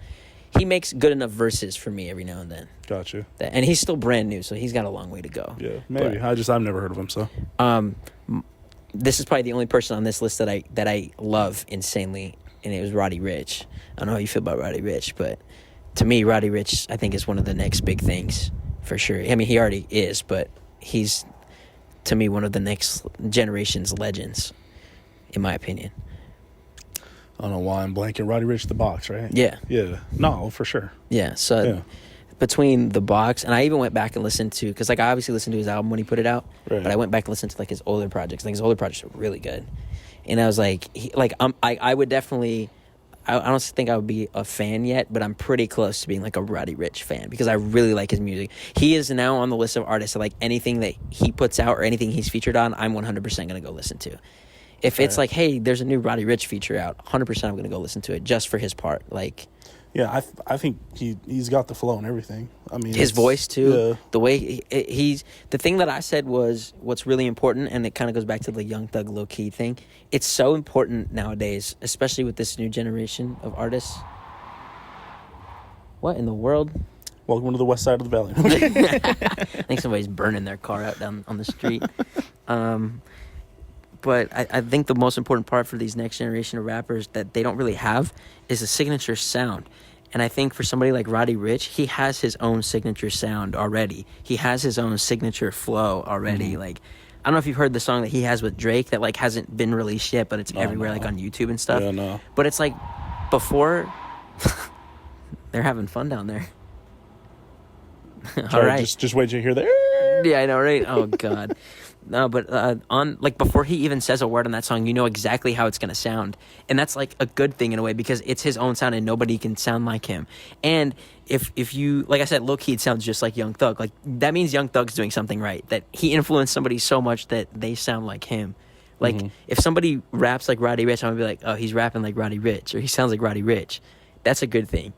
he makes good enough verses for me every now and then. Gotcha. And he's still brand new, so he's got a long way to go. Yeah, maybe. I've never heard of him. So This is probably the only person on this list that I love insanely, and it was Roddy Ricch. I don't know how you feel about Roddy Ricch, but to me, Roddy Ricch I think is one of the next big things for sure. I mean, he already is, but he's to me one of the next generation's legends, in my opinion. I don't know why I'm blanking. Roddy Ricch, The Box, right? Yeah. Yeah. No, for sure. Yeah, so Yeah. between The Box, and I even went back and listened to, because I obviously listened to his album when he put it out, Right. but I went back and listened to his older projects. His older projects are really good, and I was like, I would definitely, I don't think I would be a fan yet, but I'm pretty close to being like a Roddy Ricch fan because I really like his music. He is now on the list of artists that like anything that he puts out or anything he's featured on, I'm 100% gonna go listen to. If it's like, hey, there's a new Roddy Ricch feature out, 100% I'm gonna go listen to it just for his part, like. Yeah, I think he's got the flow and everything. I mean, His voice too, Yeah. the way he's the thing that I said was what's really important, and it kind of goes back to the Young Thug Lil Keed thing. It's so important nowadays, especially with this new generation of artists. What in the world? Welcome to the west side of the valley. I think somebody's burning their car out down on the street. But I think the most important part for these next generation of rappers that they don't really have is a signature sound. And I think for somebody like Roddy Ricch, he has his own signature sound already. He has his own signature flow already. Like, I don't know if you've heard the song that he has with Drake that like hasn't been released yet, but it's everywhere like on YouTube and stuff. Yeah, no. But it's like before they're having fun down there. All Sorry, right. Just wait till you hear that. Yeah, I know, right? Oh God. No, but on like before he even says a word on that song, you know exactly how it's gonna sound, and that's like a good thing in a way because it's his own sound and nobody can sound like him. And if you, like I said, low key, it sounds just like Young Thug. Like that means Young Thug's doing something right. That he influenced somebody so much that they sound like him. Like if somebody raps like Roddy Ricch, I'm gonna be like, oh, he's rapping like Roddy Ricch, or he sounds like Roddy Ricch. That's a good thing.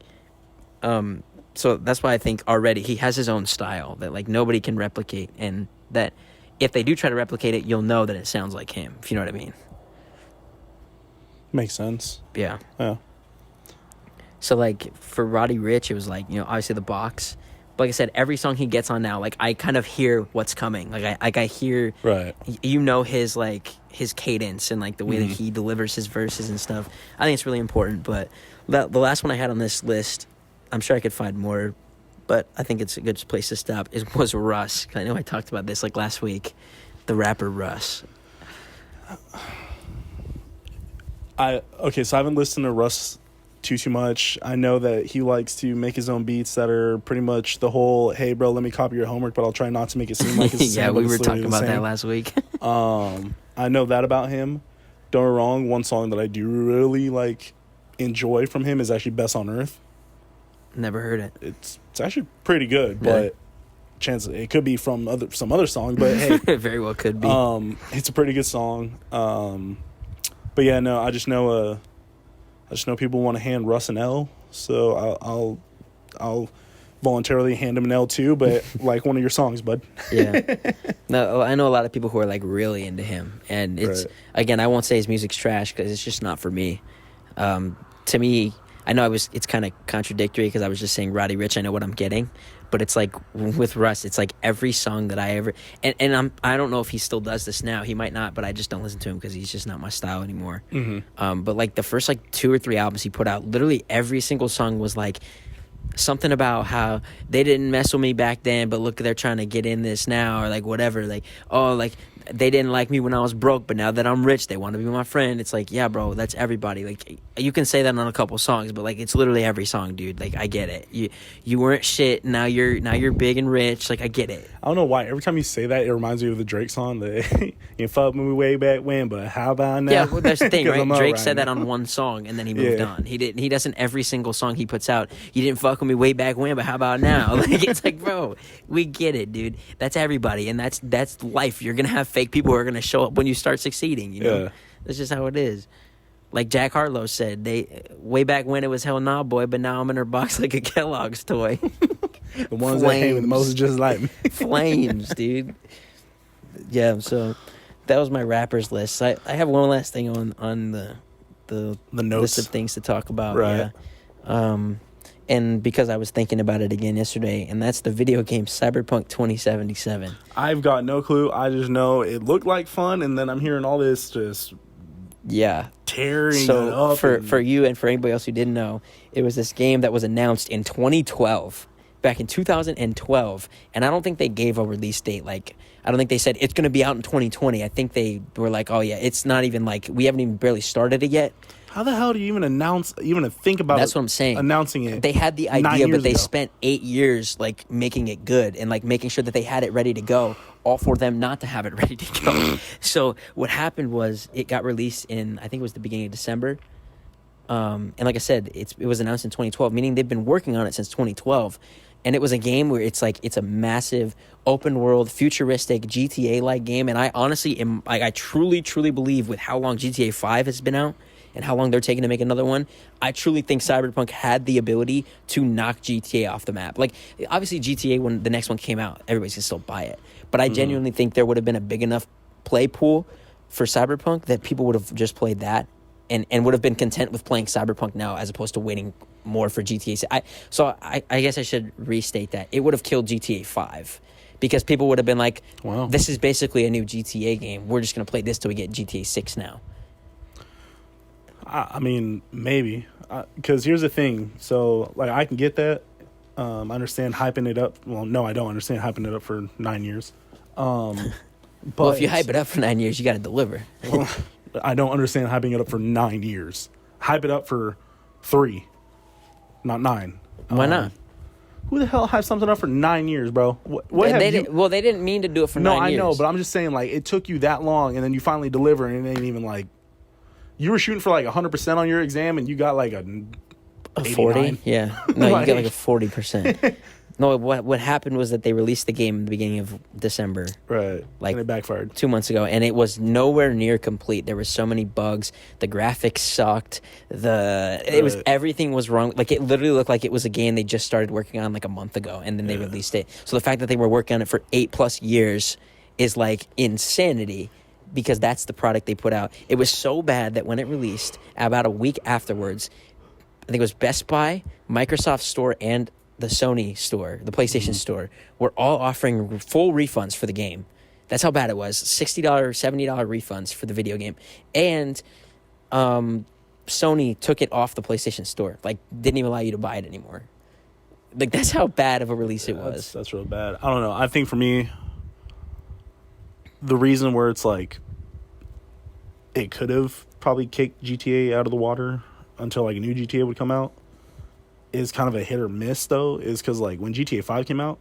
So that's why I think already he has his own style that like nobody can replicate, and that if they do try to replicate it, you'll know that it sounds like him, if you know what I mean. Makes sense. Yeah. Yeah. So like for Roddy Ricch, it was like, you know, obviously the box. But like I said, every song he gets on now, like I kind of hear what's coming. Like I hear, Right. You know, his like his cadence and like the way that he delivers his verses and stuff. I think it's really important. But the last one I had on this list, I'm sure I could find more, but I think it's a good place to stop, was Russ. I know I talked about this like last week. The rapper Russ. So I haven't listened to Russ too much. I know that he likes to make his own beats that are pretty much the whole, hey bro, let me copy your homework, but I'll try not to make it seem like it's the same. Yeah, but we it's were literally talking the about that same. last week. I know that about him. Don't get me wrong, one song that I do really like enjoy from him is actually Best on Earth. Never heard it. It's actually pretty good, Really? but chances it could be from some other song, but hey, It very well could be. it's a pretty good song. But yeah, no, I just know people want to hand Russ an L, so I'll voluntarily hand him an L too, but like one of your songs, bud. Yeah. No, I know a lot of people who are like really into him, and it's Right. again, I won't say his music's trash because it's just not for me. To me, I know it's kind of contradictory because I was just saying Roddy Ricch, I know what I'm getting, but it's like with Russ, it's like every song that I ever, and I don't know if he still does this now. He might not, but I just don't listen to him because he's just not my style anymore. But like the first like 2 or 3 albums he put out, literally every single song was like something about how they didn't mess with me back then, but look, they're trying to get in this now, or like whatever. Like, oh, like they didn't like me when I was broke, but now that I'm rich, they want to be my friend. It's like, yeah, bro, that's everybody. Like, you can say that on a couple songs, but like it's literally every song, dude. Like, I get it. You weren't shit. Now you're big and rich. Like, I get it. I don't know why. Every time you say that, it reminds me of the Drake song. That you fucked me way back when, but how about now? Yeah, well, that's the thing, 'Cause right? I'm up Drake right said that now. on one song, and then he moved Yeah. on. He doesn't every single song he puts out. You didn't fuck with me way back when, but how about now? Like, it's like, bro, we get it, dude. That's everybody, and that's life. You're gonna have fake people who are gonna show up when you start succeeding. You know, Yeah. that's just how it is. Like Jack Harlow said, way back when it was hell nah, boy, but now I'm in her box like a Kellogg's toy. The ones that hang with the most is just like me. Flames, dude. Yeah, so that was my rappers list. I have one last thing on the notes. list of things to talk about. Right. Yeah. And because I was thinking about it again yesterday, and that's the video game Cyberpunk 2077. I've got no clue. I just know it looked like fun, and then I'm hearing all this just Yeah. tearing it So up. for you and for anybody else who didn't know, it was this game that was announced in 2012. Back in 2012, and I don't think they gave a release date. Like, I don't think they said it's going to be out in 2020. I think they were like, oh yeah, it's not even like, we haven't even barely started it yet. How the hell do you even think about That's what I'm saying. announcing it? They had the 9 idea, but years they ago. spent 8 years like making it good and like making sure that they had it ready to go, all for them not to have it ready to go. So what happened was it got released in, I think it was the beginning of December. And like I said, it was announced in 2012, meaning they've been working on it since 2012. And it was a game where it's like, it's a massive open world, futuristic GTA-like game. And I honestly am, like, I truly, truly believe with how long GTA 5 has been out and how long they're taking to make another one, I truly think Cyberpunk had the ability to knock GTA off the map. Like, obviously GTA, when the next one came out, everybody's gonna still buy it. But I genuinely think there would have been a big enough play pool for Cyberpunk that people would have just played that and would have been content with playing Cyberpunk now as opposed to waiting more for GTA. I guess I should restate that. It would have killed GTA 5 because people would have been like, Wow. this is basically a new GTA game. We're just going to play this till we get GTA 6 now. I mean, maybe. because here's the thing. So, like, I can get that. I understand hyping it up. Well, no, I don't understand hyping it up for 9 years. But Well, if you hype it up for 9 years, you got to deliver. I don't understand hyping it up for 9 years. Hype it up for 3, not 9. Why not? Who the hell hyped something up for 9 years, bro? What have you? Well, they didn't mean to do it for 9 years. No, I know, but I'm just saying, like, it took you that long, and then you finally deliver, and it ain't even like you were shooting for like 100% on your exam, and you got like a 40. Yeah, no, Like- you got like a 40%. No, what happened was that they released the game in the beginning of December, right, Like- and it backfired. 2 months ago, and it was nowhere near complete. There were so many bugs. The graphics sucked. Right. Everything was wrong. Like, it literally looked like it was a game they just started working on like a month ago, and then they released it. So the fact that they were working on it for 8+ years is like insanity, because that's the product they put out. It was so bad that when it released, about a week afterwards, I think it was Best Buy, Microsoft Store, and the Sony store, the PlayStation store, were all offering full refunds for the game. That's how bad it was. $60, $70 refunds for the video game. And Sony took it off the PlayStation store. Like, didn't even allow you to buy it anymore. Like, that's how bad of a release it was. That's real bad. I don't know. I think for me, the reason where it's like it could have probably kicked GTA out of the water until like a new GTA would come out is kind of a hit or miss, though, is because like when GTA 5 came out,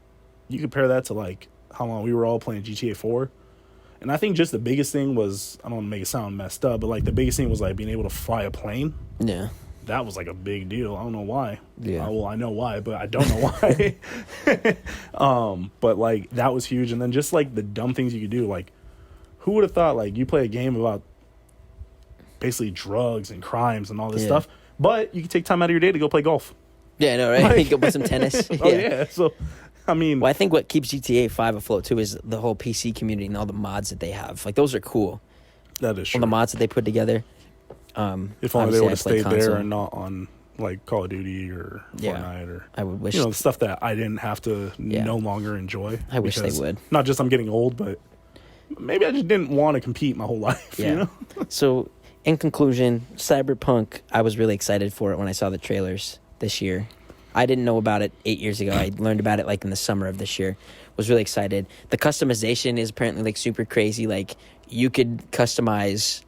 you compare that to like how long we were all playing GTA 4. And I think just the biggest thing was, I don't want to make it sound messed up, but like the biggest thing was like being able to fly a plane. Yeah. That was like a big deal. I don't know why. Yeah. Well, I know why, but I don't know why. But like that was huge. And then just like the dumb things you could do, like who would have thought like you play a game about basically drugs and crimes and all this stuff, but you can take time out of your day to go play golf. Yeah, I know, right? You go play some tennis. Oh yeah. So I mean, Well, I think what keeps GTA 5 afloat, too, is the whole PC community and all the mods that they have. Like, those are cool. that is true. All the mods that they put together. If only they obviously would I have play stayed there console. and not on like Call of Duty or Yeah. Fortnite or I would wish. you know the stuff that I didn't have to Yeah. no longer enjoy. I wish they because would. Not just I'm getting old, but maybe I just didn't want to compete my whole life. Yeah. You know. So, in conclusion, Cyberpunk, I was really excited for it when I saw the trailers this year. I didn't know about it 8 years ago. I learned about it like in the summer of this year. Was really excited. The customization is apparently like super crazy. Like, you could customize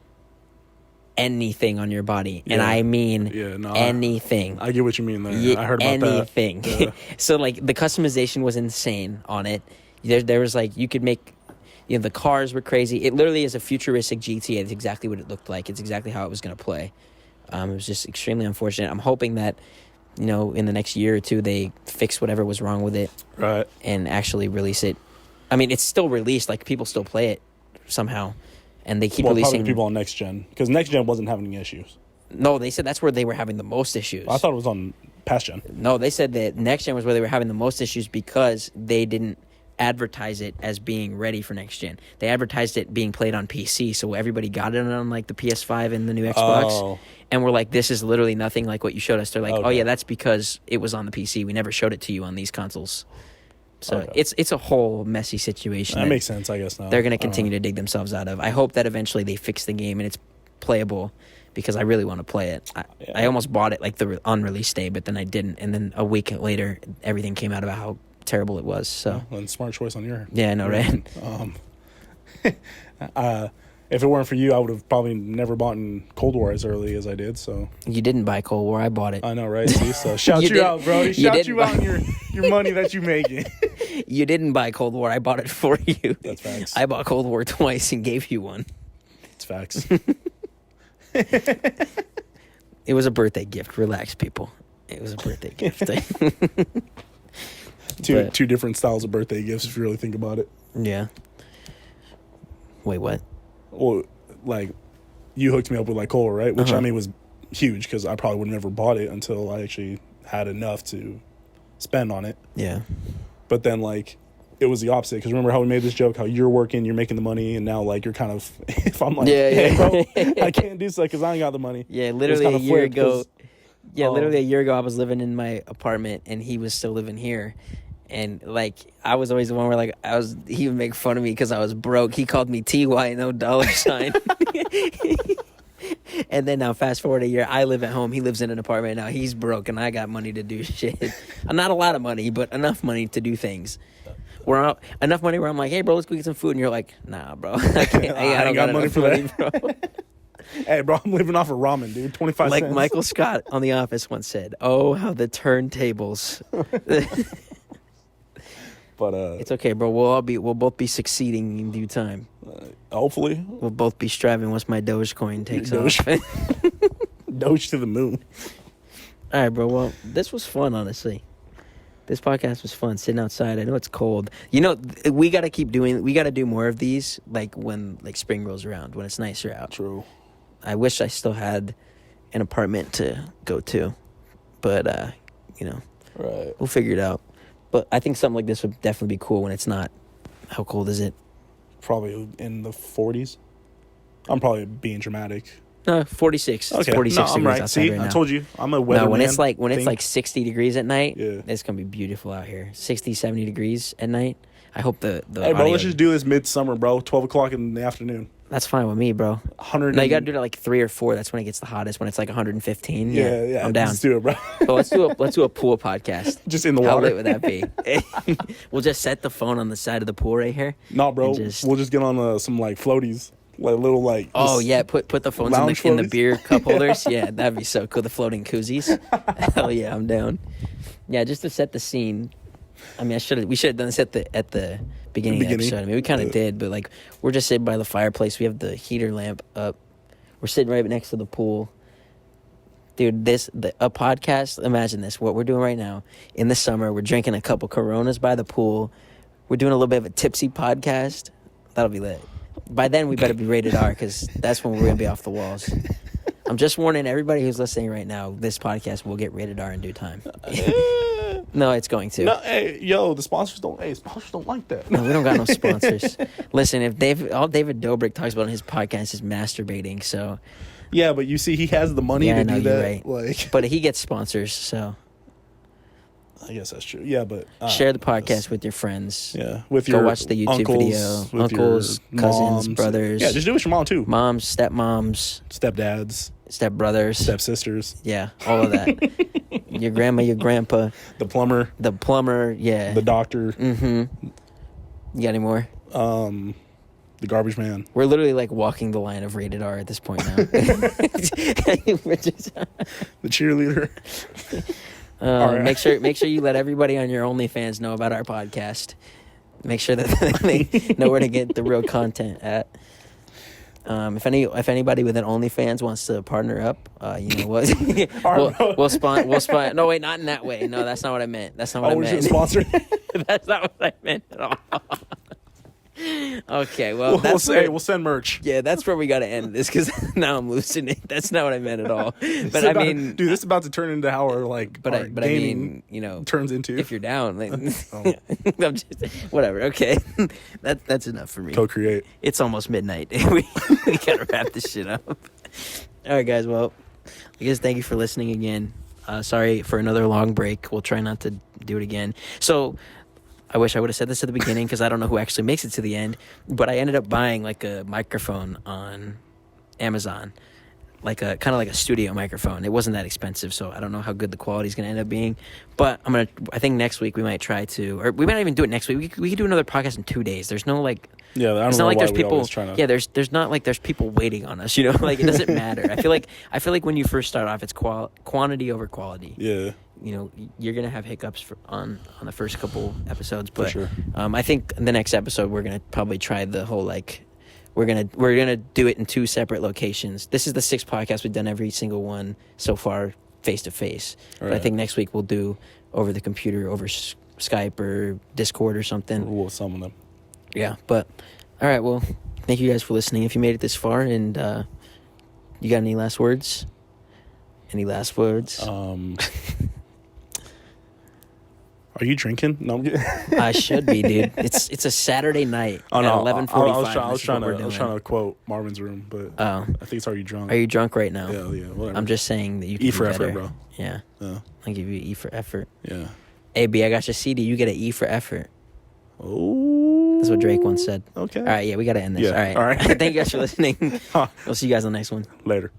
anything on your body, and Yeah. I mean Yeah, no, anything. I get what you mean there. Yeah, I heard about anything. that. Yeah. So like the customization was insane on it. There was like you could make, you know, the cars were crazy. It literally is a futuristic GTA. It's exactly what it looked like. It's exactly how it was going to play. It was just extremely unfortunate. I'm hoping that, you know, in the next year or two they fix whatever was wrong with it Right. and actually release it. I mean, it's still released. Like, people still play it somehow, and they keep Well, releasing. probably people on next gen because next gen wasn't having any issues. No, they said that's where they were having the most issues. I thought it was on past gen. No, they said that next gen was where they were having the most issues because they didn't advertise it as being ready for next gen. They advertised it being played on PC, so everybody got it on like the PS5 and the new Xbox. Oh. And we're like, this is literally nothing like what you showed us. They're like, oh Okay. yeah, that's because it was on the PC. We never showed it to you on these consoles. So Okay. it's a whole messy situation. That makes sense, I guess. Now They're going to continue to dig themselves out of. I hope that eventually they fix the game and it's playable, because I really want to play it. I almost bought it like on release day, but then I didn't. And then a week later, everything came out about how terrible it was. So And smart choice on your. yeah, I know, right? If it weren't for you, I would have probably never bought in Cold War as early as I did. So You didn't buy Cold War. I bought it. I know, right? See, so shout You you, did- out, bro. you Shout didn't you buy- out on your money that you making. You didn't buy Cold War. I bought it for you. That's facts. I bought Cold War twice and gave you one. It's facts. It was a birthday gift. Relax, people. It was a birthday gift. But- Two different styles of birthday gifts, if you really think about it. Yeah. Wait, what? Well, like you hooked me up with like Cola, right? Which Uh-huh. I mean was huge because I probably would have never bought it until I actually had enough to spend on it. Yeah. But then like it was the opposite because remember how we made this joke how you're working, you're making the money, and now like you're kind of if I'm like Yeah, hey, yeah. bro, I can't do stuff because I ain't got the money. Yeah, It was literally a kinda year flipped ago. 'cause- Yeah, um, literally a year ago, I was living in my apartment, and he was still living here. And like, I was always the one where like he would make fun of me because I was broke. He called me TY, no dollar sign. And then now fast forward a year, I live at home. He lives in an apartment now. He's broke, and I got money to do shit. Not a lot of money, but enough money to do things. Enough money where I'm like, hey, bro, let's go get some food. And you're like, nah, bro. I don't got money for that, bro. Hey, bro, I'm living off of ramen, dude. 25 Like cents. Michael Scott on The Office once said, oh, how the turntables. But It's okay, bro. We'll both be succeeding in due time. hopefully, We'll both be striving once my Dogecoin takes Doge. off. Doge to the moon. All right, bro. Well, this was fun, honestly. This podcast was fun, sitting outside. I know it's cold. You know, we got to do more of these, like when spring rolls around, when it's nicer out. True. I wish I still had an apartment to go to, but Right. we'll figure it out. But I think something like this would definitely be cool when it's not. How cold is it? Probably in the 40s. I'm probably being dramatic. 46. Okay. It's 46 No, I'm degrees right. outside See, right I now. told you. I'm a weatherman. No, when it's like 60 degrees at night, Yeah. it's gonna be beautiful out here. 60, 70 degrees at night. I hope the Hey, bro, audio- let's just do this midsummer, bro. 12 o'clock in the afternoon. That's fine with me, bro. 100. No, you gotta do it at like 3 or 4. That's when it gets the hottest. When it's like 115. Yeah. I'm down. Let's do it, bro. So let's do a pool podcast. Just in the How water. lit would that be? We'll just set the phone on the side of the pool right here. Nah, bro. And just- We'll just get on some like floaties, like little like. Oh just- yeah, put the phones lounge in the floaties? beer cup holders. Yeah, that'd be so cool. The floating koozies. Hell yeah, I'm down. Yeah, just to set the scene. I mean, we should have done this at the beginning of the episode. I mean, we kind of did, but like we're just sitting by the fireplace. We have the heater lamp up. We're sitting right next to the pool. Dude, a podcast. Imagine this. What we're doing right now in the summer. We're drinking a couple Coronas by the pool. We're doing a little bit of a tipsy podcast. That'll be lit. By then, we better be rated R because that's when we're gonna be off the walls. I'm just warning everybody who's listening right now. This podcast will get rated R in due time. No, it's going to. No, hey, yo, the sponsors don't. Hey, sponsors don't like that. No, we don't got no sponsors. Listen, if all David Dobrik talks about on his podcast is masturbating, so. Yeah, but you see, he has the money Yeah, to no, do you're that. right. Like, But he gets sponsors, so I guess that's true. Yeah, but share the podcast with your friends. Yeah, with Go your watch the YouTube uncles, video. with your Uncles, cousins, moms. brothers. Yeah, just do it with your mom too. Moms, stepmoms, Stepdads, stepbrothers. stepsisters, Yeah, all of that. Your grandma, your grandpa, the plumber, the plumber. Yeah. the doctor, Mm-hmm. You got any more? the garbage man. We're literally like walking the line of rated R at this point now. We're just- The cheerleader. All right. Make sure you let everybody on your OnlyFans know about our podcast. Make sure that they know where to get the real content at. If anybody with an OnlyFans wants to partner up, you know what? we'll spawn. No, wait, not in that way. No, that's not what I meant. That's not what I We're meant. just sponsor. That's not what I meant at all. Okay, well, we'll that's say where, we'll send merch. yeah, that's where we got to end this because now I'm losing it. That's not what I meant at all. It's But I about- mean, dude, this is about to turn into how our like but our I gaming mean, you know, turns into if you're down, like, Oh. I'm just, whatever. Okay, that's enough for me. co-create. It's almost midnight. we gotta wrap this shit up. All right, guys. Well, I guess thank you for listening again. Sorry for another long break. We'll try not to do it again. So, I wish I would have said this at the beginning because I don't know who actually makes it to the end. But I ended up buying like a microphone on Amazon, like a kind of like a studio microphone. It wasn't that expensive, so I don't know how good the quality is going to end up being. But I think next week we might try to, or we might not even do it next week. We could do another podcast in 2 days. There's no like. Yeah, I don't It's know not like why there's we people. always trying to. Yeah, there's not like there's people waiting on us. You know, like it doesn't matter. I feel like when you first start off, it's quantity over quality. Yeah. You know, you're gonna have hiccups on the first couple episodes, but sure. I think the next episode we're gonna probably try the whole like we're gonna do it in 2 separate locations. This is the 6th podcast we've done every single one so far face to face. But I Right. think next week we'll do over the computer, over Skype or Discord or something. We'll summon them. Yeah, but all right. Well, thank you guys for listening. If you made it this far, and you got any last words? Any last words? Are you drinking? No, I'm kidding. I should be, dude. It's a Saturday night Oh at no, 11:45. I was trying to quote Marvin's Room, but Oh, I think it's Are You Drunk? are you drunk right now? Yeah, whatever. I'm just saying that you can E do for better. effort, bro. Yeah, Yeah, I'll give you E for effort. yeah. Hey, B, I got your CD. You get an E for effort. Oh, That's what Drake once said. Okay. All right, yeah, we got to end this. Yeah, All right. all right. Thank you guys for listening. Huh. We'll see you guys on the next one. Later.